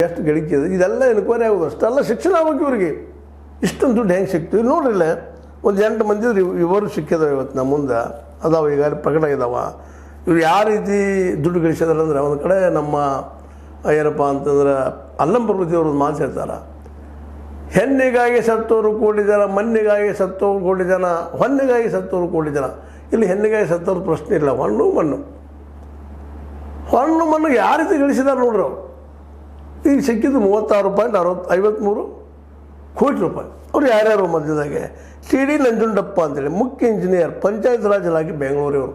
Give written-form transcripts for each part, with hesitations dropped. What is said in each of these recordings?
ಎಷ್ಟು ಗಳಿಕೆ ಇದೆ ಇದೆಲ್ಲ ಎನ್ಕ್ವೈರಿ ಆಗೋದು ಅಷ್ಟೆಲ್ಲ ಶಿಕ್ಷಣ ಆಗ್ಬೇಕು ಇವ್ರಿಗೆ. ಇಷ್ಟೊಂದು ದುಡ್ಡು ಹೆಂಗೆ ಸಿಕ್ತು ನೋಡ್ರಿಲ್ಲ. ಒಂದು 8 ಮಂದಿ ಇವರು ಸಿಕ್ಕಿದಾವೆ ಇವತ್ತು ನಮ್ಮ ಮುಂದೆ ಅದಾವ, ಈಗ ಪ್ರಕಟ ಇದ್ದಾವ. ಇವ್ರು ಯಾವ ರೀತಿ ದುಡ್ಡು ಗಳಿಸಿದಾರೆ ಅಂದರೆ, ಒಂದು ಕಡೆ ನಮ್ಮ ಏನಪ್ಪ ಅಂತಂದ್ರೆ ಅಲ್ಲಂ ಪ್ರಭೃತಿ ಅವರು ಮಾತು ಹೇಳ್ತಾರೆ, ಹೆಣ್ಣಿಗಾಗಿ ಸತ್ತೋರು ಕೋಟಿ ಜನ, ಮಣ್ಣಿಗಾಗಿ ಸತ್ತೋರು ಕೋಟಿ ಜನ, ಹೊನ್ನಿಗಾಗಿ ಸತ್ತೋರು ಕೋಟಿ ಜನ. ಇಲ್ಲಿ ಹೆಣ್ಣಿಗಾಗಿ ಸತ್ತೋರು ಪ್ರಶ್ನೆ ಇಲ್ಲ, ಹೊಣ್ಣು ಮಣ್ಣು ಯಾವ ರೀತಿ ಗಳಿಸಿದಾರೆ ನೋಡ್ರಿ ಅವ್ರು. ಈಗ ಸಿಕ್ಕಿದ್ದು 36.53 ಕೋಟಿ ರೂಪಾಯಿ. ಅವ್ರು ಯಾರ್ಯಾರು ಮಧ್ಯದಾಗೆ ಟಿ ನಂಜುಂಡಪ್ಪ ಅಂತೇಳಿ ಮುಖ್ಯ ಇಂಜಿನಿಯರ್ ಪಂಚಾಯತ್ ರಾಜ್ ಇಲಾಖೆ ಬೆಂಗಳೂರಿವರು.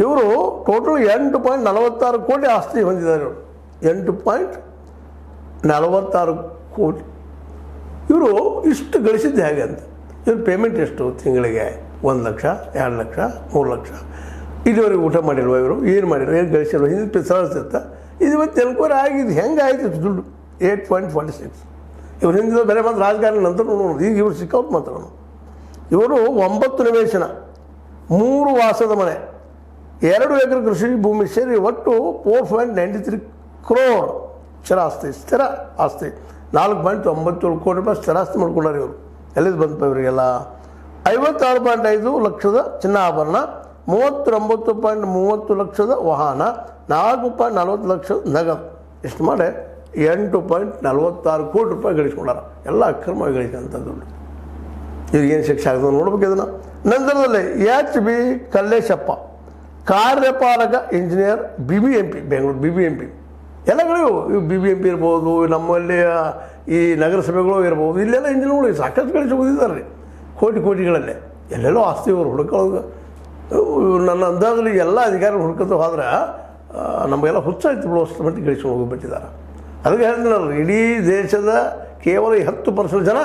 ಇವರು ಟೋಟಲ್ 8.46 ಕೋಟಿ ಆಸ್ತಿ ಹೊಂದಿದ್ದಾರೆ. ಇವರು 8.46 ಕೋಟಿ. ಇವರು ಇಷ್ಟು ಗಳಿಸಿದ್ದು ಹೇಗೆ ಅಂತ. ಇವ್ರ ಪೇಮೆಂಟ್ ಎಷ್ಟು ತಿಂಗಳಿಗೆ? 1 ಲಕ್ಷ, 2 ಲಕ್ಷ, 3 ಲಕ್ಷ. ಇದುವರೆಗೆ ಊಟ ಮಾಡಿಲ್ವ ಇವರು? ಏನು ಮಾಡಿಲ್ವ? ಏನು ಗಳಿಸಿಲ್ವ? ಹಿಂದೆ ಸರಸ್ತಿತ್ತ. ಇದು ಇವತ್ತು ಎನ್ಕ್ವೈರಿ ಆಗಿದ್ದು ಹೆಂಗೆ ಆಯ್ತು ದುಡ್ಡು? 8.46. ಇವ್ರು ಹಿಂದಿನ ಬೇರೆ ಮಾತ್ರ ರಾಜಕಾರಣ ನಂತರ ನೋಡೋದು. ಈಗ ಇವ್ರು ಸಿಕ್ಕೌಟ್ ಮಾತಾಡೋಣ. ಇವರು 9 ನಿವೇಶನ, 3 ವಾಸದ ಮನೆ, 2 ಎಕರೆ ಕೃಷಿ ಭೂಮಿ ಸೇರಿ ಒಟ್ಟು 4.93 ಕ್ರೋರ್ ಸ್ಥಿರ ಆಸ್ತಿ, 4.97 ಕೋಟಿ ರೂಪಾಯಿ ಸ್ಥಿರಾಸ್ತಿ ಮಾಡ್ಕೊಂಡಾರೆ ಇವರು. ಎಲ್ಲಿದ್ದು ಬಂತು ಇವರಿಗೆಲ್ಲ? 56.5 ಲಕ್ಷದ ಚಿನ್ನಾಭರಣ, 39.30 ಲಕ್ಷದ ವಾಹನ, 4.40 ಲಕ್ಷದ ನಗದು. ಇಷ್ಟು ಮಾಡಿ 8.46 ಕೋಟಿ ರೂಪಾಯಿ ಗಳಿಸ್ಕೊಂಡಾರ. ಎಲ್ಲ ಅಕ್ರಮವಾಗಿ ಗಳಿಸಿದಂಥ ದುಡ್ಡು. ಇವ್ರಿಗೇನು ಶಿಕ್ಷೆ ಆಗ್ತದೆ ನೋಡ್ಬೇಕು ಇದನ್ನು. ನಂತರದಲ್ಲಿ HB ಕಲ್ಲೇಶಪ್ಪ, ಕಾರ್ಯಪಾಲಕ ಇಂಜಿನಿಯರ್, BBMP ಬೆಂಗಳೂರು, BBMP ಎಲ್ಲಗಳಿವು. ಇವು BBMP ಇರ್ಬೋದು, ನಮ್ಮಲ್ಲಿ ಈ ನಗರಸಭೆಗಳು ಇರ್ಬೋದು, ಇಲ್ಲೆಲ್ಲ ಇಂಜಿನ್ಗಳು ಸಾಕಷ್ಟು ಗಳಿಸಿ ಹೋಗಿದ್ದಾರೆ ರೀ, ಕೋಟಿಗಳಲ್ಲೇ. ಎಲ್ಲೆಲ್ಲೋ ಆಸ್ತಿ ಇವರು ಹುಡುಕೊಳ್ಳೋದು. ನನ್ನ ಅಂದಾಜಲ್ಲಿ ಎಲ್ಲ ಅಧಿಕಾರಿಗಳು ಹುಡ್ಕೊತ ಹೋದ್ರೆ ನಮಗೆಲ್ಲ ಹುಚ್ಚಾಯ್ತು ಬಿಡೋ ಅಷ್ಟು ಮಟ್ಟಿಗೆ ಗಳಿಸ್ಕೊಂಡು ಹೋಗಿಬಿಟ್ಟಿದ್ದಾರೆ. ಅದಕ್ಕೆ ಹೇಳ್ತೀನಲ್ಲ, ಇಡೀ ದೇಶದ ಕೇವಲ 10% ಜನ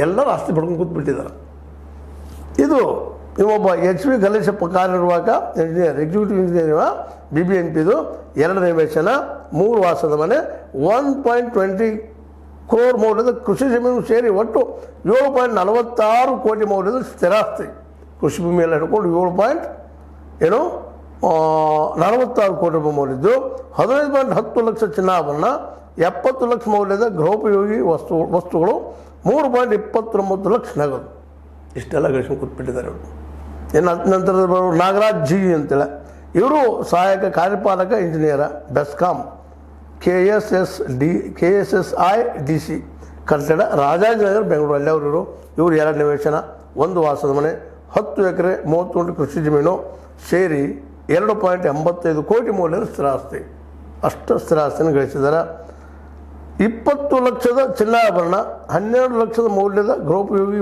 ಎಲ್ಲರೂ ಆಸ್ತಿ ಪಡ್ಕೊಂಡು ಕೂತ್ಬಿಟ್ಟಿದ್ದಾರೆ. ಇದು ಇವೊಬ್ಬ HB ಕಲ್ಲೇಶಪ್ಪ ಕಾರ್ಯನಿರ್ವಾಹಕ ಇಂಜಿನಿಯರ್, ಎಕ್ಸಿಕ್ಯೂಟಿವ್ ಇಂಜಿನಿಯರ್, BBMPದು 2 ನಿವೇಶನ, 3 ವಾಸದ ಮನೆ, 1.20 ಕ್ರೋರ್ ಮೌಲ್ಯದ ಕೃಷಿ ಜಮೀನು ಸೇರಿ ಒಟ್ಟು 7.46 ಕೋಟಿ ಮೌಲ್ಯದ ಸ್ಥಿರಾಸ್ತಿ. ಕೃಷಿ ಭೂಮಿಯೆಲ್ಲ ಹಿಡ್ಕೊಂಡು 7.46 ಕೋಟಿ ರೂಪಾಯಿ ಮೌಲ್ಯದ್ದು, 15.10 ಲಕ್ಷ ಚಿನ್ನಾಭರಣ, 70 ಲಕ್ಷ ಮೌಲ್ಯದ ಗೃಹೋಪಯೋಗಿ ವಸ್ತುಗಳು, 3.29 ಲಕ್ಷ ನಗದು. ಇಷ್ಟೆಲ್ಲ ಗಳಿಸ್ಕೊಂಡು ಕೂತ್ಬಿಟ್ಟಿದ್ದಾರೆ ಇವರು. ಇನ್ನು ನಂತರದ ಬರೋರು ನಾಗರಾಜ್ G ಅಂತೇಳಿ, ಇವರು ಸಹಾಯಕ ಕಾರ್ಯಪಾಲಕ ಇಂಜಿನಿಯರ, ಬೆಸ್ಕಾಂ, KSSIDC ಕಟ್ಟಡ, ರಾಜಾಜಿನಗರ, ಬೆಂಗಳೂರು. ಅಲ್ಲವರು ಇವರು 2 ನಿವೇಶನ, 1 ವಾಸದ ಮನೆ, 10 ಎಕರೆ 31 ಕೃಷಿ ಜಮೀನು ಸೇರಿ 2.85 ಕೋಟಿ ಮೌಲ್ಯದ ಸ್ಥಿರಾಸ್ತಿ. ಅಷ್ಟು ಸ್ಥಿರಾಸ್ತಿಯನ್ನು ಗಳಿಸಿದ್ದಾರೆ. 20 ಲಕ್ಷದ ಚಿನ್ನಾಭರಣ, 12 ಲಕ್ಷದ ಮೌಲ್ಯದ ಗೃಹೋಪಯೋಗಿ